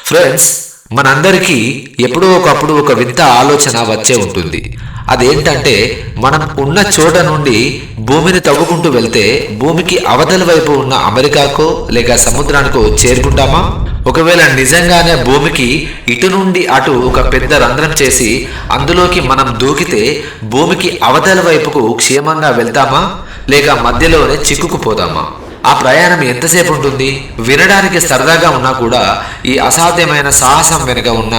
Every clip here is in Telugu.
ఫ్రెండ్స్, మనందరికీ ఎప్పుడో ఒకప్పుడు ఒక వింత ఆలోచన వచ్చే ఉంటుంది. అదేంటంటే, మనం ఉన్న చోట నుండి భూమిని తవ్వుకుంటూ వెళ్తే భూమికి అవతల వైపు ఉన్న అమెరికాకో లేక సముద్రానికో చేరుకుంటామా? ఒకవేళ నిజంగానే భూమికి ఇటు నుండి అటు ఒక పెద్ద రంధ్రం చేసి అందులోకి మనం దూకితే భూమికి అవతల వైపుకు క్షేమంగా వెళ్తామా లేక మధ్యలోనే చిక్కుకుపోతామా? ఆ ప్రయాణం ఎంతసేపు ఉంటుంది? వినడానికి సరదాగా ఉన్నా కూడా ఈ అసాధ్యమైన సాహసం వెనుక ఉన్న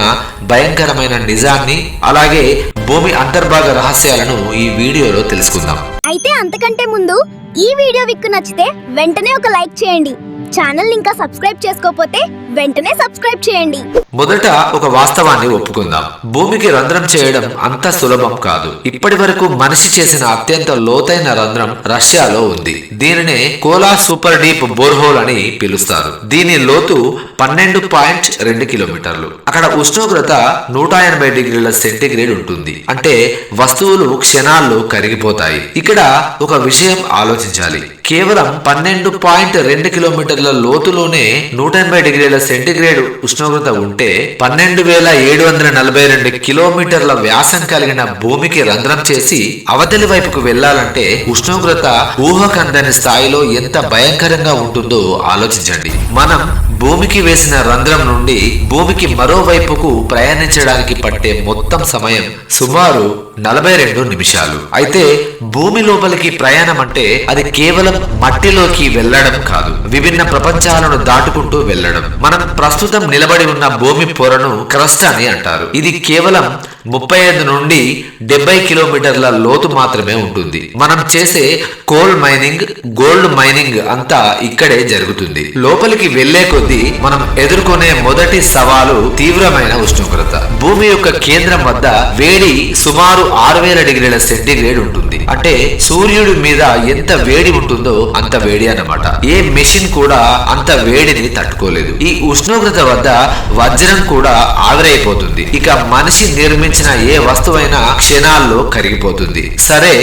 భయంకరమైన నిజాన్ని, అలాగే భూమి అంతర్భాగ రహస్యాలను ఈ వీడియోలో తెలుసుకుందాం. అయితే అంతకంటే ముందు ఈ వీడియో మీకు నచ్చితే వెంటనే ఒక లైక్ చేయండి. ఛానల్ ఇంకా సబ్స్క్రైబ్ చేసుకోకపోతే వెంటనే సబ్స్క్రైబ్ చేయండి. మొదట ఒక వాస్తవాన్ని ఒప్పుకుందాం. భూమికి రంధ్రం చేయడం అంత సులభం కాదు. ఇప్పటి వరకు మనిషి చేసిన అత్యంత లోతైన రంధ్రం రష్యాలో ఉంది. దీనినే కోలా సూపర్ డీప్ బోర్హోల్ అని పిలుస్తారు. దీని లోతు 12.2 కిలోమీటర్లు. అక్కడ ఉష్ణోగ్రత 180 డిగ్రీల సెంటీగ్రేడ్ ఉంటుంది. అంటే వస్తువులు క్షణాల్లో కరిగిపోతాయి. ఇక్కడ ఒక విషయం ఆలోచించాలి. కేవలం 12.2 కిలోమీటర్ల లోతులోనే 180 డిగ్రీల సెంటీగ్రేడ్ ఉష్ణోగ్రత ఉంటే 12,742 కిలోమీటర్ల వ్యాసం కలిగిన భూమికి రంధ్రం చేసి అవతలి వైపుకు వెళ్లాలంటే ఉష్ణోగ్రత ఊహకందని స్థాయిలో ఎంత భయంకరంగా ఉంటుందో ఆలోచించండి. మనం భూమికి వేసిన రంధ్రం నుండి భూమికి మరోవైపుకు ప్రయాణించడానికి పట్టే మొత్తం సమయం సుమారు 42 నిమిషాలు. అయితే భూమి లోపలికి ప్రయాణం అంటే అది కేవలం మట్టిలోకి వెళ్లడం కాదు, విభిన్న ప్రపంచాలను దాటుకుంటూ వెళ్లడం. మనం ప్రస్తుతం నిలబడి ఉన్న భూమి పొరను క్రస్ట్ అని అంటారు. ఇది కేవలం 35 నుండి 70 కిలోమీటర్ల లోతు మాత్రమే ఉంటుంది. మనం చేసే కోల్ మైనింగ్, గోల్డ్ మైనింగ్ అంతా ఇక్కడే జరుగుతుంది. లోపలికి వెళ్లే కొద్దీ మనం ఎదుర్కొనే మొదటి సవాలు తీవ్రమైన ఉష్ణోగ్రత. భూమి యొక్క కేంద్రం వద్ద వేడి సుమారు 6000 డిగ్రీల సెంటీగ్రేడ్ ఉంటుంది. అంటే సూర్యుడి మీద ఎంత వేడి ఉంటుందో అంత వేడి అన్నమాట. ఏ మెషిన్ కూడా అంత వేడిని తట్టుకోలేదు. ఈ ఉష్ణోగ్రత వద్ద వజ్రం కూడా ఆవిరైపోతుంది. ఇక మనిషి నిర్మించిన ఏ వస్తువైనా క్షణాల్లో కరిగిపోతుంది. సరే,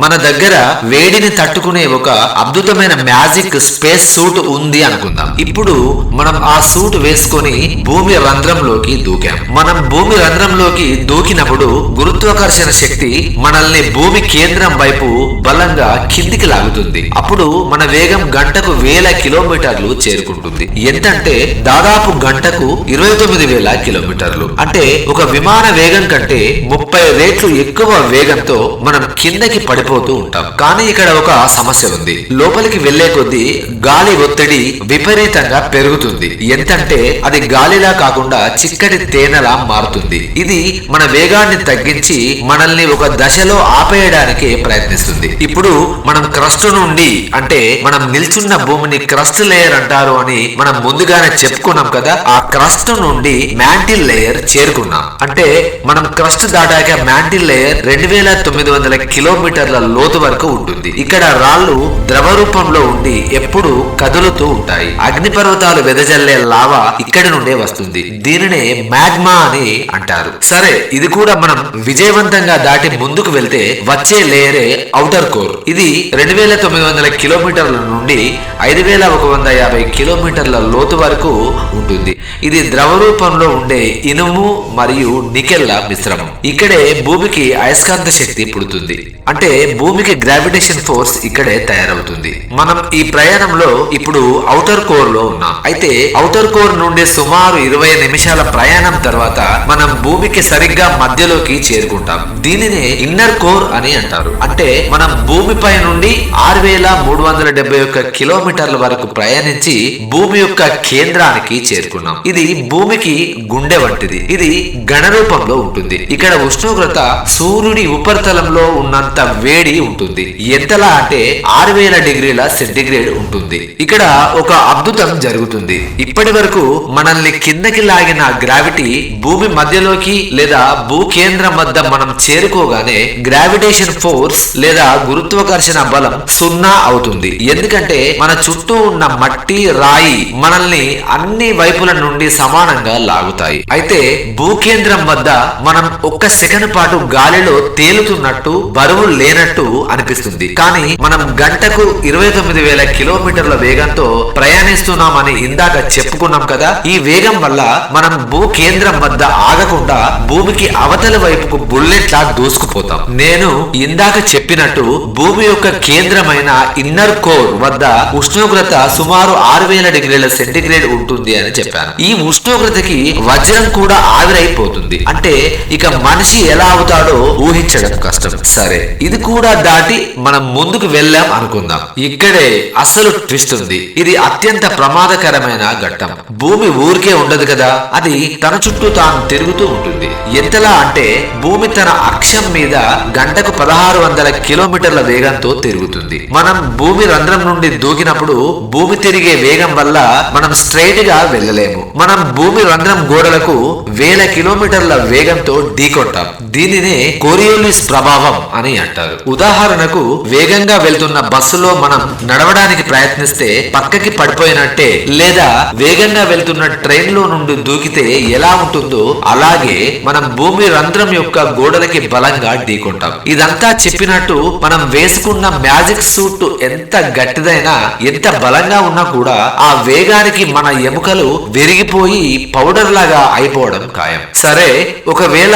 మన దగ్గర వేడిని తట్టుకునే ఒక అద్భుతమైన మ్యాజిక్ స్పేస్ సూట్ ఉంది అనుకుందాం. ఇప్పుడు మనం ఆ సూట్ వేసుకొని భూమి రంధ్రంలోకి దూకాం. మనం భూమి రంధ్రంలోకి దూకినప్పుడు గురుత్వాకర్షణ శక్తి మనల్ని భూమి కేంద్రం వైపు బలంగా కిందికి లాగుతుంది. అప్పుడు మన వేగం గంటకు 1000 కిలోమీటర్లు చేరుకుంటుంది. ఎంతంటే దాదాపు గంటకు 29,000 కిలోమీటర్లు. అంటే ఒక విమాన వేగం కంటే 30 రెట్లు ఎక్కువ వేగంతో మనం కిందకి పడిపోతూ ఉంటాం. కానీ ఇక్కడ ఒక సమస్య ఉంది. లోపలికి వెళ్లే కొద్దీ గాలి ఒత్తిడి విపరీతంగా పెరుగుతుంది. ఎంతంటే అది గాలిలా కాకుండా చిక్కటి తేనెలా మారుతుంది. ఇది మన వేగాన్ని తగ్గించి మనల్ని ఒక దశలో ఆపేయడానికి ప్రయత్నిస్తుంది. ఇప్పుడు మనం క్రస్ట్ నుండి, అంటే మనం నిల్చున్న భూమిని క్రస్ట్ లేయర్ అంటారు అని మనం ముందుగానే చెప్పుకున్నాం కదా. ఆ క్రస్ట్ నుండి మ్యాంటిల్ లేయర్ చేరుకున్నాం. అంటే మనం క్రస్ట్ దాటాక మ్యాంటిల్ లేయర్ 2900 కిలోమీటర్ల లోతు వరకు ఉంటుంది. ఇక్కడ రాళ్లు ద్రవ రూపంలో ఉండి ఎప్పుడు కదులుతూ ఉంటాయి. అగ్నిపర్వతాలు వెదజల్లే లావా ఇక్కడి నుండే వస్తుంది. దీనినే మ్యాగ్మా అని అంటారు. సరే, ఇది కూడా మనం విజయవంతంగా దాటి ముందుకు వెళ్తే వచ్చే లేయరే ఔటర్ కోర్. ఇది 2900 కిలోమీటర్ల నుండి 5150 కిలోమీటర్ల లోతు వరకు ఉంటుంది. ఇది ద్రవ రూపంలో ఉండే ఇనుము మరియు నికెల్ల మిశ్రమం. ఇక్కడే భూమికి అయస్కాంత శక్తి పుడుతుంది. అంటే భూమికి గ్రావిటేషన్ ఫోర్స్ ఇక్కడే తయారవుతుంది. మనం ఈ ప్రయాణంలో ఇప్పుడు ఔటర్ కోర్ లో ఉన్నాం. అయితే ఔటర్ కోర్ నుండి సుమారు 20 నిమిషాల ప్రయాణం తర్వాత మనం భూమికి సరిగ్గా మధ్యలోకి చేరుకుంటాం. దీనినే ఇన్నర్ కోర్ అని అంటారు. అంటే మనం భూమిపై నుండి 6371 కిలోమీటర్ల వరకు ప్రయాణించి భూమి యొక్క కేంద్రానికి చేరుకున్నాం. ఇది భూమికి గుండె వంటిది. ఇది ఘన రూపంలో ఉంటుంది. ఇక్కడ ఉష్ణోగ్రత సూర్యుడి ఉపరితలంలో ఉన్నంత వేడి ఉంటుంది. ఎంతలా అంటే 6000 డిగ్రీల సెంటీగ్రేడ్ ఉంటుంది. ఇక్కడ ఒక అద్భుతం జరుగుతుంది. ఇప్పటి వరకు మనల్ని కిందకి లాగిన గ్రావిటీ భూమి మధ్యలోకి లేదా భూ కేంద్రం వద్ద మనం చేరుకోగానే గ్రావిటేషన్ ఫోర్స్ లేదా గురుత్వాకర్షణ బలం 0 అవుతుంది. ఎందుకంటే మన చుట్టూ ఉన్న మట్టి, రాయి మనల్ని అన్ని వైపుల నుండి సమానంగా లాగుతాయి. అయితే భూ కేంద్రం వద్ద మనం ఒక్క సెకండ్ పాటు గాలిలో తేలుతున్నట్టు, బరువు లేనట్టు వెళ్ళినట్టు అనిపిస్తుంది. కానీ మనం గంటకు 29,000 కిలోమీటర్ల వేగంతో ప్రయాణిస్తున్నామని ఇందాక చెప్పుకున్నాం కదా. ఈ వేగం వల్ల మనం భూ కేంద్రం వద్ద ఆగకుండా భూమికి అవతల వైపుకు బుల్లెట్ లా దూసుకుపోతాం. నేను ఇందాక చెప్పినట్టు భూమి యొక్క కేంద్రమైన ఇన్నర్ కోర్ వద్ద ఉష్ణోగ్రత సుమారు 6,000 డిగ్రీల సెంటీగ్రేడ్ ఉంటుంది అని చెప్పాను. ఈ ఉష్ణోగ్రతకి వజ్రం కూడా ఆవిరైపోతుంది. అంటే ఇక మనిషి ఎలా అవుతాడో ఊహించడం కష్టం. సరే, ఇది కూడా దాటి మనం ముందుకు వెళ్ళాం అనుకుందాం. ఇక్కడే అసలు ట్విస్ట్ ఉంది. ఇది అత్యంత ప్రమాదకరమైన ఘట్టం. భూమి ఊరికే ఉండదు కదా, అది తన చుట్టూ తాను తిరుగుతూ ఉంటుంది. ఎంతలా అంటే భూమి తన అక్షం మీద గంటకు 1600 కిలోమీటర్ల వేగంతో తిరుగుతుంది. మనం భూమి రంధ్రం నుండి దూకినప్పుడు భూమి తిరిగే వేగం వల్ల మనం స్ట్రైట్ గా వెళ్ళలేము. మనం భూమి రంధ్రం గోడలకు 1000 కిలోమీటర్ల వేగంతో ఢీకొంటాం. దీనినే కోరియోలిస్ ప్రభావం అని అంటారు. ఉదాహరణకు వేగంగా వెళ్తున్న బస్సులో మనం నడవడానికి ప్రయత్నిస్తే పక్కకి పడిపోయినట్టే, లేదా వేగంగా వెళ్తున్న ట్రైన్ లో నుండి దూకితే ఎలా ఉంటుందో అలాగే మనం భూమి రంధ్రం యొక్క గోడలకి బలంగా ఢీకొంటాం. ఇదంతా చెప్పినట్టు మనం వేసుకున్న మ్యాజిక్ సూట్ ఎంత గట్టిదైనా ఎంత బలంగా ఉన్నా కూడా ఆ వేగానికి మన ఎముకలు విరిగిపోయి పౌడర్ లాగా అయిపోవడం ఖాయం. సరే, ఒకవేళ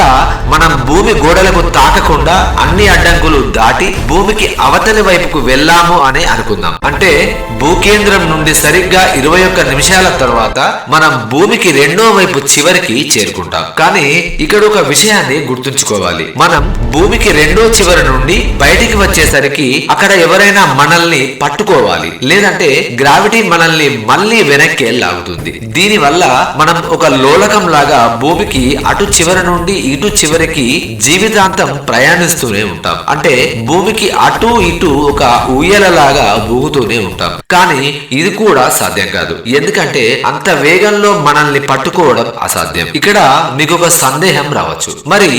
మనం భూమి గోడలకు తాకకుండా అన్ని అడ్డంకులు దాటి భూమికి అవతలి వైపుకు వెళ్ళాము అని అనుకుందాం. అంటే భూకేంద్రం నుండి సరిగ్గా 21 నిమిషాల తర్వాత మనం భూమికి రెండో వైపు చివరికి చేరుకుంటాం. కానీ ఇక్కడ ఒక విషయాన్ని గుర్తుంచుకోవాలి. మనం భూమికి రెండో చివరి నుండి బయటికి వచ్చేసరికి అక్కడ ఎవరైనా మనల్ని పట్టుకోవాలి, లేదంటే గ్రావిటీ మనల్ని మళ్ళీ వెనక్కి లాగుతుంది. దీని వల్ల మనం ఒక లోలకం లాగా భూమికి అటు చివరి నుండి ఇటు చివరికి జీవితాంతం ప్రయాణిస్తూనే ఉంటాం. అంటే భూమికి అటు ఇటు ఒక ఊయలలాగా ఊగుతూనే ఉంటాం. కానీ ఇది కూడా సాధ్యం కాదు, ఎందుకంటే అంత వేగంలో మనల్ని పట్టుకోవడం అసాధ్యం. ఇక్కడ మీకు ఒక సందేహం రావచ్చు, మరి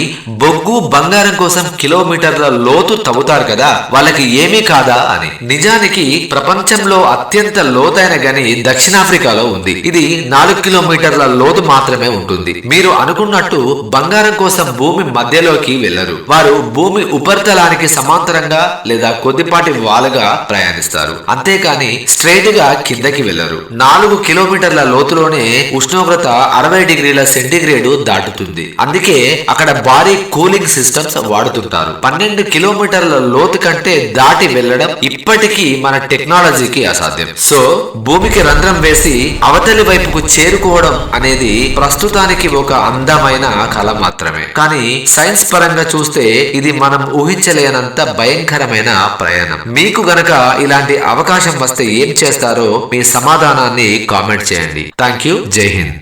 బొగ్గు బంగారం కోసం కిలోమీటర్ల లోతు తవ్వుతారు కదా, వాళ్ళకి ఏమీ కాదా అని. నిజానికి ప్రపంచంలో అత్యంత లోతైన గని దక్షిణాఫ్రికాలో ఉంది. ఇది 4 కిలోమీటర్ల లోతు మాత్రమే ఉంటుంది. మీరు అనుకున్నట్టు బంగారం కోసం భూమి మధ్యలోకి వెళ్లరు. వారు భూమి ఉపరితలానికి సమాంతరంగా లేదా కొద్దిపాటి వాలుగా ప్రయాణిస్తారు, అంతేకాని స్ట్రైట్ గా కిందకి వెళ్లరు. 4 కిలోమీటర్ల లోతులోనే ఉష్ణోగ్రత 60 డిగ్రీల సెంటీగ్రేడ్ దాటుతుంది. అందుకే అక్కడ భారీ కూలింగ్ సిస్టమ్స్ వాడుతుంటారు. 12 కిలోమీటర్ల లోతు కంటే దాటి వెళ్లడం ఇప్పటికీ మన టెక్నాలజీకి అసాధ్యం. సో భూమికి రంధ్రం వేసి అవతలి వైపుకు చేరుకోవడం అనేది ప్రస్తుతానికి ఒక అందమైన కళ మాత్రమే. కానీ సైన్స్ పరంగా చూస్తే ఇది మనం ఊహించలేనంత భయంకరమైన ప్రయాణం. మీకు గనక ఇలాంటి అవకాశం వస్తే ఏం చేస్తారో మీ సమాధానాన్ని కామెంట్ చేయండి. Thank you. జై హింద్.